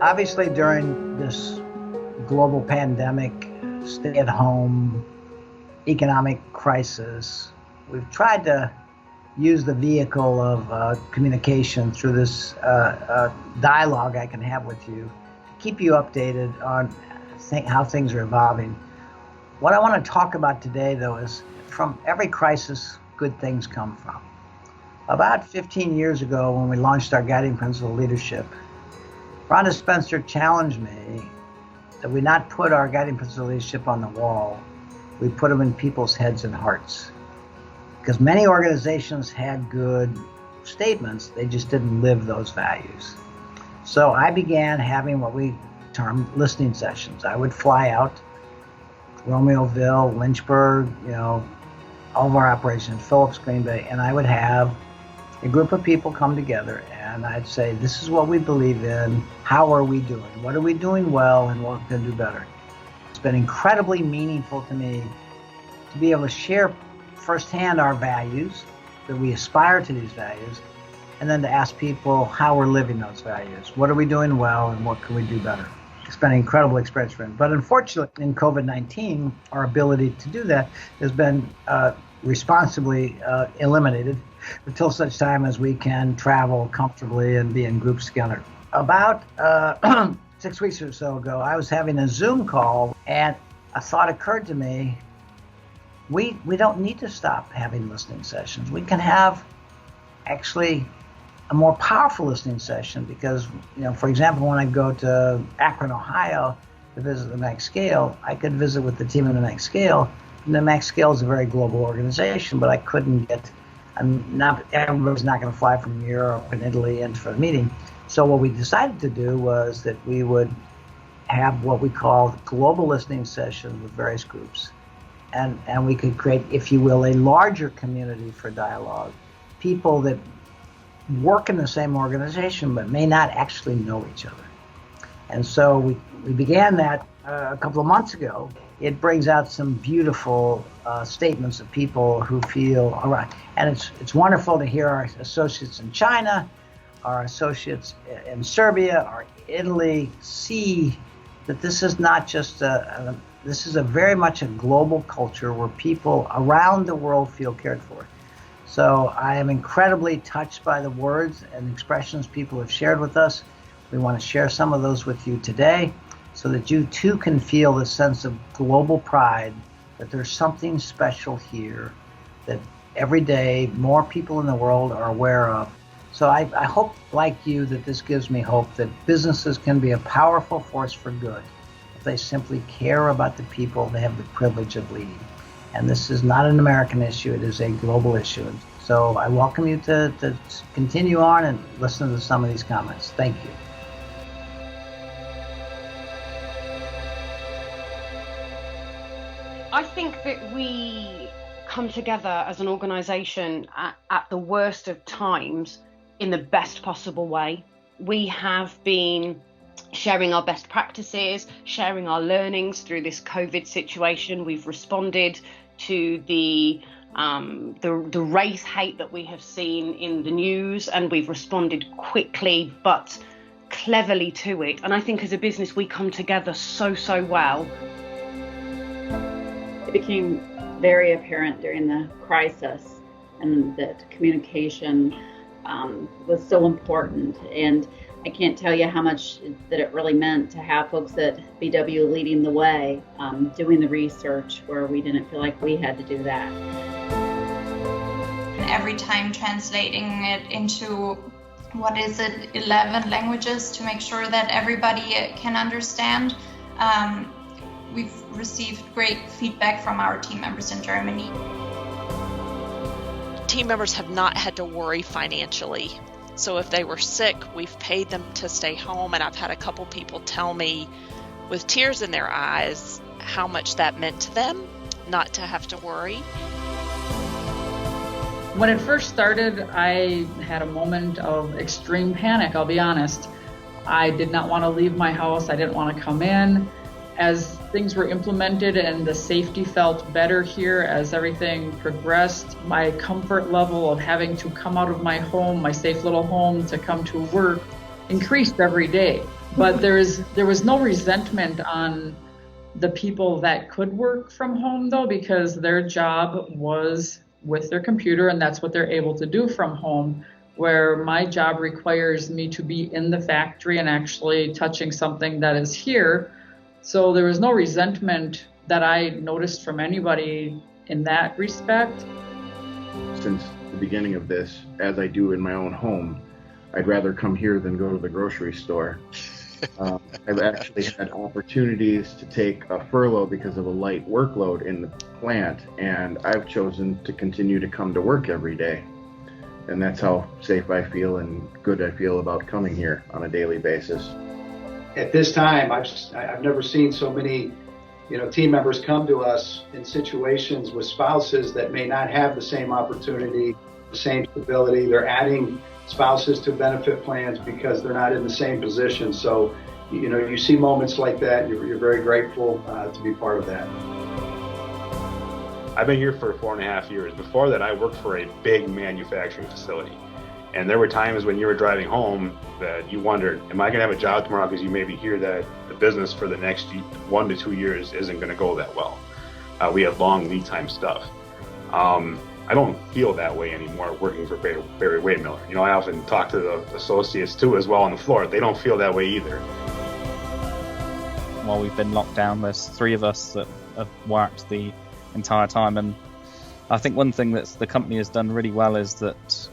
Obviously, during this global pandemic, stay-at-home, economic crisis, we've tried to use the vehicle of communication through this dialogue I can have with you to keep you updated on how things are evolving. What I want to talk about today, though, is from every crisis, good things come from. About 15 years ago, when we launched our guiding principle of leadership, Rhonda Spencer challenged me that we not put our guiding principle of leadership on the wall, we put them in people's heads and hearts. Because many organizations had good statements, they just didn't live those values. So I began having what we termed listening sessions. I would fly out Romeoville, Lynchburg, all of our operations, Phillips, Green Bay, and I would have a group of people come together and I'd say, this is what we believe in, how are we doing? What are we doing well and what can do better? It's been incredibly meaningful to me to be able to share firsthand our values, that we aspire to these values, and then to ask people how we're living those values. What are we doing well and what can we do better? It's been an incredible experience for me. But unfortunately, in COVID-19, our ability to do that has been responsibly eliminated until such time as we can travel comfortably and be in groups together. About 6 weeks or so ago, I was having a Zoom call and a thought occurred to me. We don't need to stop having listening sessions. We can have actually a more powerful listening session because, for example, when I go to Akron, Ohio to visit the Max Scale, I could visit with the team in the Max Scale. And the Max Scale is a very global organization, but I couldn't get, everybody's not going to fly from Europe and Italy in for the meeting. So what we decided to do was that we would have what we call global listening sessions with various groups. And we could create, if you will, a larger community for dialogue. People that work in the same organization but may not actually know each other. And so we began that a couple of months ago. It brings out some beautiful statements of people who feel all right. And it's wonderful to hear our associates in China, our associates in Serbia, or Italy see that this is not just this is a very much a global culture where people around the world feel cared for. So I am incredibly touched by the words and expressions people have shared with us. We want to share some of those with you today so that you too can feel the sense of global pride that there's something special here that every day more people in the world are aware of. So I hope, like you, that this gives me hope that businesses can be a powerful force for good if they simply care about the people they have the privilege of leading. And this is not an American issue, it is a global issue. So I welcome you to continue on and listen to some of these comments. Thank you. I think that we come together as an organization at the worst of times in the best possible way. We have been sharing our best practices, sharing our learnings through this COVID situation. We've responded to the race hate that we have seen in the news, and we've responded quickly but cleverly to it. And I think as a business, we come together so well. It became very apparent during the crisis and that communication was so important. And I can't tell you how much that it really meant to have folks at BW leading the way, doing the research where we didn't feel like we had to do that. Every time translating it into, 11 languages to make sure that everybody can understand. We've received great feedback from our team members in Germany. Team members have not had to worry financially. So if they were sick, we've paid them to stay home, and I've had a couple people tell me with tears in their eyes how much that meant to them, not to have to worry. When it first started, I had a moment of extreme panic, I'll be honest. I did not want to leave my house. I didn't want to come in. As things were implemented and the safety felt better here as everything progressed, my comfort level of having to come out of my home, my safe little home, to come to work increased every day. But there was no resentment on the people that could work from home, though, because their job was with their computer, and that's what they're able to do from home, where my job requires me to be in the factory and actually touching something that is here. So there was no resentment that I noticed from anybody in that respect. Since the beginning of this, as I do in my own home, I'd rather come here than go to the grocery store. I've actually had opportunities to take a furlough because of a light workload in the plant, and I've chosen to continue to come to work every day. And that's how safe I feel and good I feel about coming here on a daily basis. At this time, I've never seen so many, team members come to us in situations with spouses that may not have the same opportunity, the same stability. They're adding spouses to benefit plans because they're not in the same position. So, you see moments like that, you're very grateful to be part of that. I've been here for 4.5 years. Before that, I worked for a big manufacturing facility. And there were times when you were driving home that you wondered, am I going to have a job tomorrow? Because you maybe hear that the business for the next 1 to 2 years isn't going to go that well. We have long lead time stuff. I don't feel that way anymore working for Barry-Wehmiller. I often talk to the associates too as well on the floor. They don't feel that way either. While we've been locked down, there's 3 of us that have worked the entire time. And I think one thing that the company has done really well is that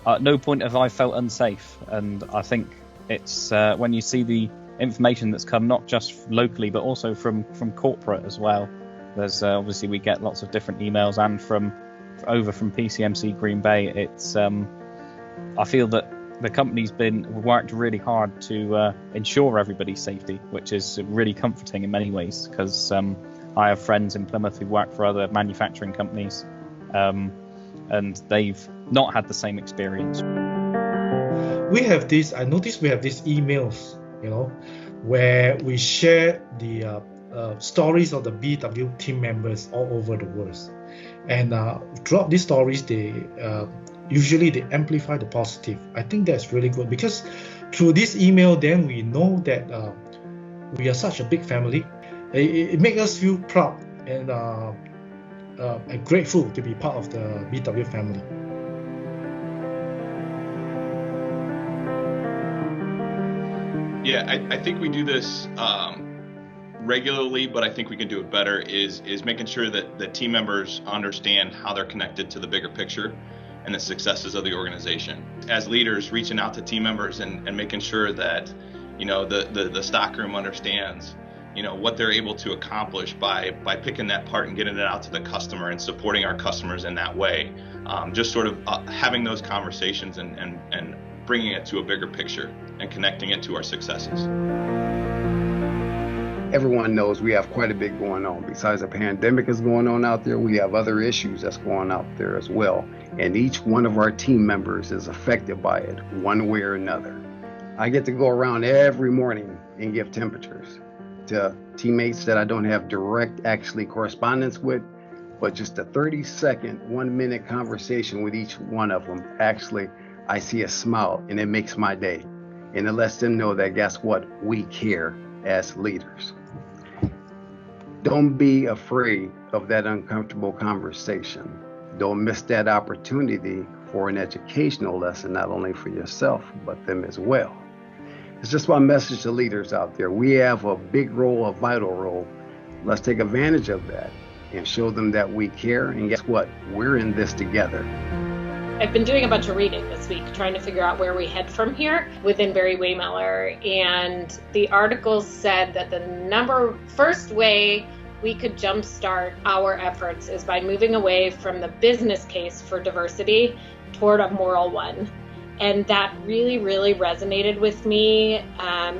at no point have I felt unsafe. And I think it's when you see the information that's come not just locally but also from corporate as well. There's obviously we get lots of different emails, and from PCMC Green Bay. It's I feel that the company's worked really hard to ensure everybody's safety, which is really comforting in many ways, because I have friends in Plymouth who work for other manufacturing companies, and they've not had the same experience. I noticed we have these emails, where we share the stories of the BW team members all over the world. And throughout these stories, they amplify the positive. I think that's really good, because through this email, then we know that we are such a big family. It makes us feel proud and grateful to be part of the BW family. Yeah, I think we do this regularly, but I think we can do it better is making sure that the team members understand how they're connected to the bigger picture and the successes of the organization. As leaders, reaching out to team members and making sure that the stockroom understands what they're able to accomplish by picking that part and getting it out to the customer and supporting our customers in that way. Just sort of having those conversations and bringing it to a bigger picture and connecting it to our successes. Everyone knows we have quite a bit going on. Besides the pandemic is going on out there, we have other issues that's going out there as well. And each one of our team members is affected by it one way or another. I get to go around every morning and give temperatures to teammates that I don't have direct correspondence with, but just a 30-second, 1-minute conversation with each one of them. Actually, I see a smile and it makes my day. And it lets them know that, guess what? We care as leaders. Don't be afraid of that uncomfortable conversation. Don't miss that opportunity for an educational lesson, not only for yourself, but them as well. It's just my message to leaders out there. We have a big role, a vital role. Let's take advantage of that and show them that we care. And guess what? We're in this together. I've been doing a bunch of reading this week, trying to figure out where we head from here within Barry-Wehmiller. And the article said that the first way we could jumpstart our efforts is by moving away from the business case for diversity toward a moral one. And that really, really resonated with me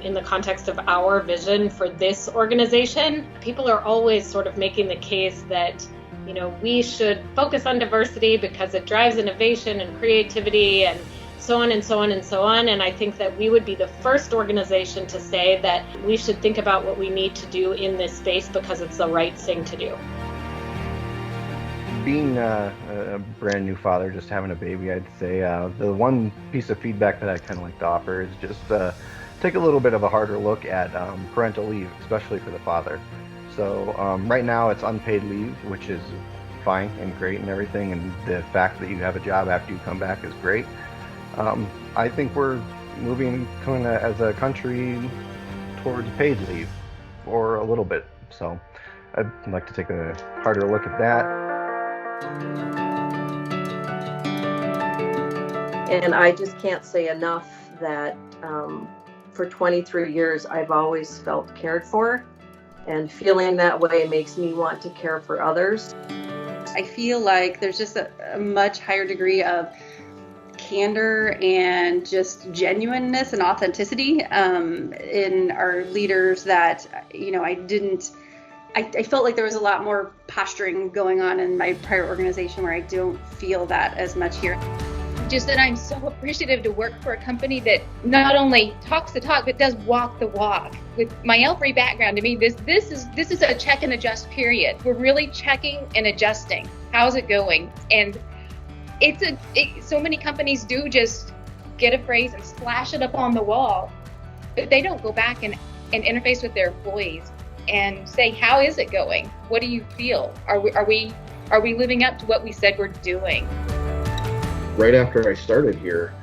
in the context of our vision for this organization. People are always sort of making the case that we should focus on diversity because it drives innovation and creativity and so on and so on and so on. And I think that we would be the first organization to say that we should think about what we need to do in this space because it's the right thing to do. being a brand new father, just having a baby, I'd say the one piece of feedback that I kind of like to offer is just take a little bit of a harder look at parental leave, especially for the father. So right now it's unpaid leave, which is fine and great and everything, and the fact that you have a job after you come back is great. I think we're moving kind of as a country towards paid leave for a little bit. So I'd like to take a harder look at that. And I just can't say enough that for 23 years, I've always felt cared for, and feeling that way makes me want to care for others. I feel like there's just a much higher degree of candor and just genuineness and authenticity in our leaders that, I felt like there was a lot more posturing going on in my prior organization where I don't feel that as much here. Just that I'm so appreciative to work for a company that not only talks the talk, but does walk the walk. With my L3 background, to me, this is a check and adjust period. We're really checking and adjusting. How's it going? And so many companies do just get a phrase and splash it up on the wall, but they don't go back and interface with their employees and say, how is it going? What do you feel? Are we living up to what we said we're doing? Right after I started here,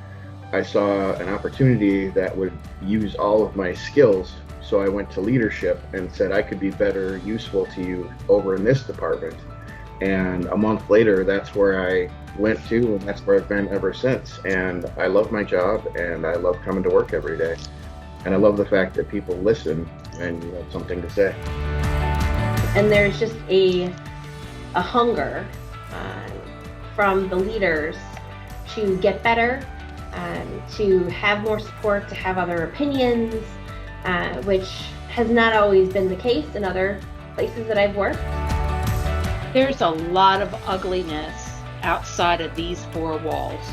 I saw an opportunity that would use all of my skills. So I went to leadership and said I could be better useful to you over in this department. And a month later, that's where I went to, and that's where I've been ever since. And I love my job, and I love coming to work every day. And I love the fact that people listen and you have something to say. And there's just a hunger from the leaders to get better, to have more support, to have other opinions, which has not always been the case in other places that I've worked. There's a lot of ugliness outside of these four walls.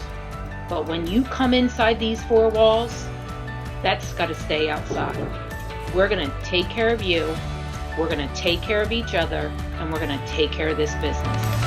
But when you come inside these four walls, that's got to stay outside. We're going to take care of you, we're going to take care of each other, and we're going to take care of this business.